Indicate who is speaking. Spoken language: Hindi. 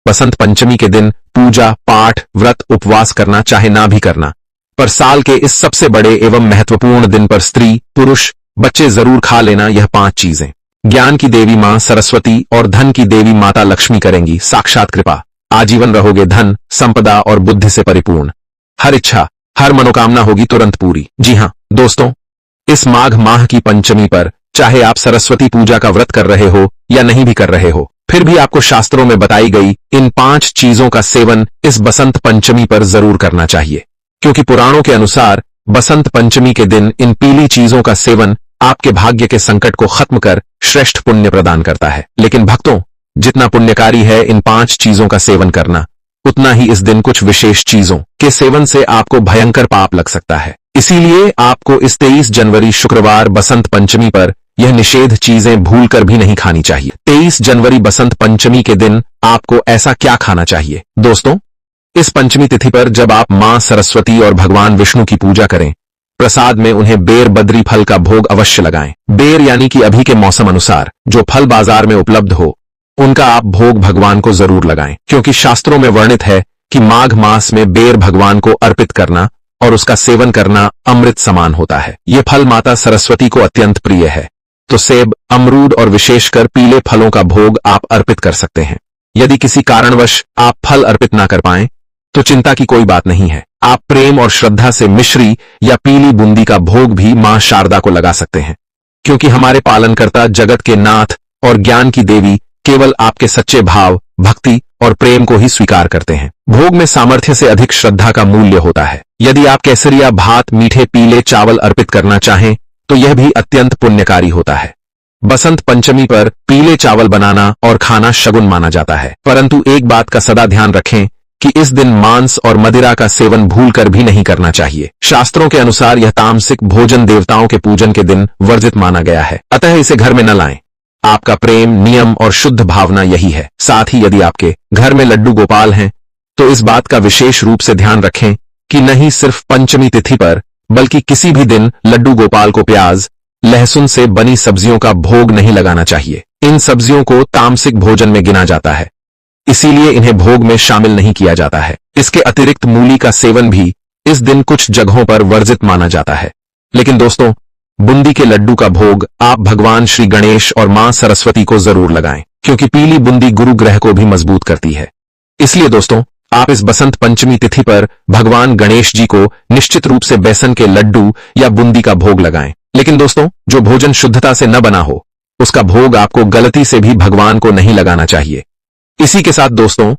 Speaker 1: बसंत पंचमी के दिन पूजा पाठ व्रत उपवास करना चाहे ना भी करना, पर साल के इस सबसे बड़े एवं महत्वपूर्ण दिन पर स्त्री पुरुष बच्चे जरूर खा लेना यह 5 चीजें ज्ञान की देवी मां सरस्वती और धन की देवी माता लक्ष्मी करेंगी साक्षात कृपा। आजीवन रहोगे धन संपदा और बुद्धि से परिपूर्ण। हर इच्छा हर मनोकामना होगी तुरंत पूरी। जी हां दोस्तों, इस माघ माह की पंचमी पर चाहे आप सरस्वती पूजा का व्रत कर रहे हो या नहीं भी कर रहे हो, फिर भी आपको शास्त्रों में बताई गई इन 5 चीजों का सेवन इस बसंत पंचमी पर जरूर करना चाहिए, क्योंकि पुराणों के अनुसार बसंत पंचमी के दिन इन पीली चीजों का सेवन आपके भाग्य के संकट को खत्म कर श्रेष्ठ पुण्य प्रदान करता है। लेकिन भक्तों, जितना पुण्यकारी है इन 5 चीजों का सेवन करना, उतना ही इस दिन कुछ विशेष चीजों के सेवन से आपको भयंकर पाप लग सकता है। इसीलिए आपको इस 23 जनवरी शुक्रवार बसंत पंचमी पर यह निषेध चीजें भूलकर भी नहीं खानी चाहिए। 23 जनवरी बसंत पंचमी के दिन आपको ऐसा क्या खाना चाहिए? दोस्तों, इस पंचमी तिथि पर जब आप मां सरस्वती और भगवान विष्णु की पूजा करें, प्रसाद में उन्हें बेर बद्री फल का भोग अवश्य लगाएं। बेर यानी कि अभी के मौसम अनुसार जो फल बाजार में उपलब्ध हो, उनका आप भोग भगवान को जरूर लगाएं, क्योंकि शास्त्रों में वर्णित है कि माघ मास में बेर भगवान को अर्पित करना और उसका सेवन करना अमृत समान होता है। ये फल माता सरस्वती को अत्यंत प्रिय है, तो सेब अमरूद और विशेषकर पीले फलों का भोग आप अर्पित कर सकते हैं। यदि किसी कारणवश आप फल अर्पित ना कर पाएं, तो चिंता की कोई बात नहीं है। आप प्रेम और श्रद्धा से मिश्री या पीली बूंदी का भोग भी मां शारदा को लगा सकते हैं, क्योंकि हमारे पालनकर्ता जगत के नाथ और ज्ञान की देवी केवल आपके सच्चे भाव भक्ति और प्रेम को ही स्वीकार करते हैं। भोग में सामर्थ्य से अधिक श्रद्धा का मूल्य होता है। यदि आप केसरिया भात मीठे पीले चावल अर्पित करना चाहें, तो यह भी अत्यंत पुण्यकारी होता है। बसंत पंचमी पर पीले चावल बनाना और खाना शगुन माना जाता है, परंतु एक बात का सदा ध्यान रखें कि इस दिन मांस और मदिरा का सेवन भूलकर भी नहीं करना चाहिए। शास्त्रों के अनुसार यह तामसिक भोजन देवताओं के पूजन के दिन वर्जित माना गया है, अतः इसे घर में न लाएं। आपका प्रेम नियम और शुद्ध भावना यही है। साथ ही यदि आपके घर में लड्डू गोपाल हैं, तो इस बात का विशेष रूप से ध्यान रखें कि नहीं सिर्फ पंचमी तिथि पर बल्कि किसी भी दिन लड्डू गोपाल को प्याज लहसुन से बनी सब्जियों का भोग नहीं लगाना चाहिए। इन सब्जियों को तामसिक भोजन में गिना जाता है, इसीलिए इन्हें भोग में शामिल नहीं किया जाता है। इसके अतिरिक्त मूली का सेवन भी इस दिन कुछ जगहों पर वर्जित माना जाता है। लेकिन दोस्तों, बूंदी के लड्डू का भोग आप भगवान श्री गणेश और मां सरस्वती को जरूर लगाएं, क्योंकि पीली बूंदी गुरु ग्रह को भी मजबूत करती है। इसलिए दोस्तों, आप इस बसंत पंचमी तिथि पर भगवान गणेश जी को निश्चित रूप से बेसन के लड्डू या बूंदी का भोग लगाएं। लेकिन दोस्तों, जो भोजन शुद्धता से न बना हो, उसका भोग आपको गलती से भी भगवान को नहीं लगाना चाहिए। इसी के साथ दोस्तों,